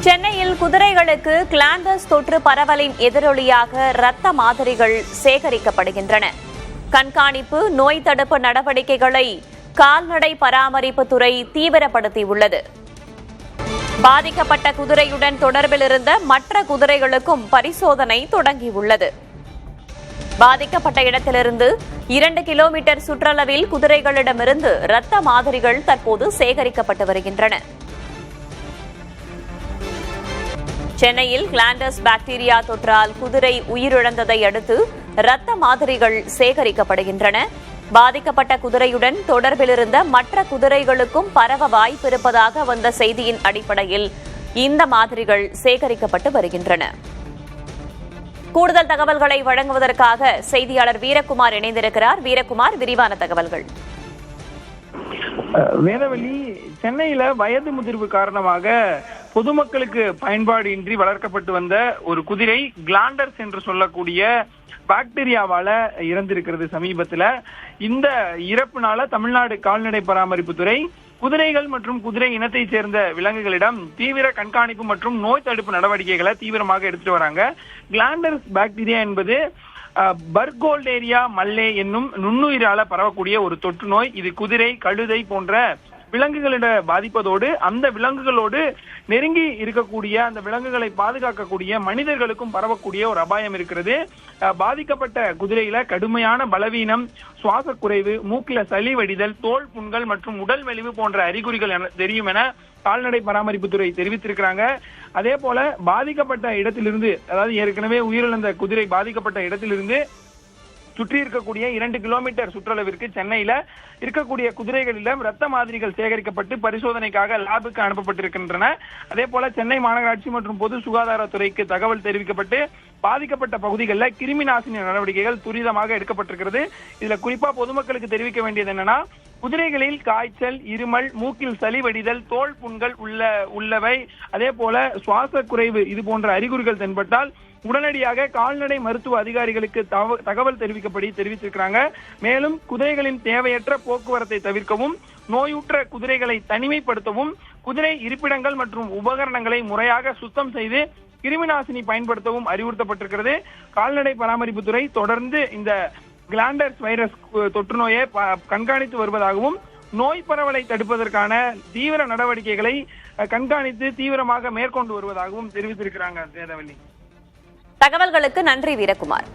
சென்னையில் குதிரைகளுக்கு கிளாண்டர்ஸ் தொற்று பரவலின் எதிரொலியாக இரத்த மாதிரிகள் சேகரிக்கப்படுகின்றன. கண்காணிப்பு, நோய் தடுப்பு நடவடிக்கைகளை கால்நடை பராமரிப்புத்துறை தீவிரப்படுத்தியுள்ளது. பாதிக்கப்பட்ட குதிரையுடன் தொடர்பில் இருந்த மற்ற குதிரைகளுக்கும் பரிசோதனை தொடங்கியுள்ளது. பாதிக்கப்பட்ட இடத்திலிருந்து 2 கிலோமீட்டர் சுற்றளவில் குதிரைகளிடமிருந்து இரத்த மாதிரிகள் தற்போது சேகரிக்கப்பட்டு வருகின்றன. சென்னையில் கிளாண்டர்ஸ் பாக்டீரியா தொற்றால் குதிரை உயிரிழந்ததை அடுத்து இரத்த மாதிரிகள் சேகரிக்கப்படுகின்றன. பாதிக்கப்பட்ட குதிரையுடன் தொடர்பில் இருந்த மற்ற குதிரைகளுக்கும் பரவ வாய்ப்பிருப்பதாக வந்த செய்தியின் அடிப்படையில் இந்த மாதிரிகள் சேகரிக்கப்பட்டு வருகின்றன. கூடுதல் தகவல்களை வழங்குவதற்காக செய்தியாளர் வீரகுமார் இணைந்திருக்கிறார். வீரகுமார், விரிவான தகவல்கள். வேதவள்ளி, சென்னையில வயது முதிர்வு காரணமாக பொதுமக்களுக்கு பயன்பாடு இன்றி வளர்க்கப்பட்டு வந்த ஒரு குதிரை கிளாண்டர்ஸ் என்று சொல்லக்கூடிய பாக்டீரியாவால இறந்திருக்கிறது சமீபத்துல. இந்த இறப்புனால தமிழ்நாடு கால்நடை பராமரிப்புத்துறை குதிரைகள் மற்றும் குதிரை இனத்தை சேர்ந்த விலங்குகளிடம் தீவிர கண்காணிப்பு மற்றும் நோய் தடுப்பு நடவடிக்கைகளை தீவிரமாக எடுத்துட்டு வராங்க. கிளாண்டர்ஸ் பாக்டீரியா என்பது பர்கோல்டேரியா மல்லே என்னும் நுண்ணுயிரால பரவக்கூடிய ஒரு தொற்று நோய். இது குதிரை, கழுதை போன்ற விலங்குகளிட பாதிப்பதோடு அந்த விலங்குகளோடு நெருங்கி இருக்கக்கூடிய அந்த விலங்குகளை பாதுகாக்கக்கூடிய மனிதர்களுக்கும் பரவக்கூடிய ஒரு அபாயம் இருக்கிறது. பாதிக்கப்பட்ட குதிரையில கடுமையான பலவீனம், சுவாச குறைவு, மூக்கில சளி வடிதல், தோல் புண்கள் மற்றும் உடல் மெலிவு போன்ற அறிகுறிகள் தெரியும் என கால்நடை பராமரிப்புத்துறை தெரிவித்திருக்கிறாங்க. அதே போல பாதிக்கப்பட்ட இடத்திலிருந்து, அதாவது ஏற்கனவே உயிரிழந்த குதிரை பாதிக்கப்பட்ட இடத்திலிருந்து சுற்றி இருக்கக்கூடிய 2 கிலோமீட்டர் சுற்றளவிற்கு சென்னையில இருக்கக்கூடிய குதிரைகளிடம் ரத்த மாதிரிகள் சேகரிக்கப்பட்டு பரிசோதனைக்காக லேபுக்கு அனுப்பப்பட்டிருக்கின்றன. அதே போல சென்னை மாநகராட்சி மற்றும் பொது சுகாதாரத்துறைக்கு தகவல் தெரிவிக்கப்பட்டு பாதிக்கப்பட்ட பகுதிகளில் கிருமி நாசினி நடவடிக்கைகள் துரிதமாக எடுக்கப்பட்டிருக்கிறது. இதுல குறிப்பா பொதுமக்களுக்கு தெரிவிக்க வேண்டியது என்னன்னா, குதிரைகளில் காய்ச்சல், இருமல், மூக்கில் சளி வடிதல், தோல் புண்கள் உள்ளவை, அதே போல சுவாச குறைவு இது போன்ற அறிகுறிகள் தென்பட்டால் உடனடியாக கால்நடை மருத்துவ அதிகாரிகளுக்கு தகவல் தெரிவித்திருக்கிறாங்க. மேலும் குதிரைகளின் தேவையற்ற போக்குவரத்தை தவிர்க்கவும், நோயுற்ற குதிரைகளை தனிமைப்படுத்தவும், குதிரை இருப்பிடங்கள் மற்றும் உபகரணங்களை முறையாக சுத்தம் செய்து கிருமிநாசினி பயன்படுத்தவும் அறிவுறுத்தப்பட்டிருக்கிறது. கால்நடை பராமரிப்புத்துறை தொடர்ந்து இந்த கிளாண்டர்ஸ் வைரஸ் தொற்று நோயை கண்காணித்து வருவதாகவும், நோய் பரவலை தடுப்பதற்கான தீவிர நடவடிக்கைகளை கண்காணித்து தீவிரமாக மேற்கொண்டு வருவதாகவும் தெரிவித்திருக்கிறாங்க. வேதவள்ளி, தகவல்களுக்கு நன்றி வீரகுமார்.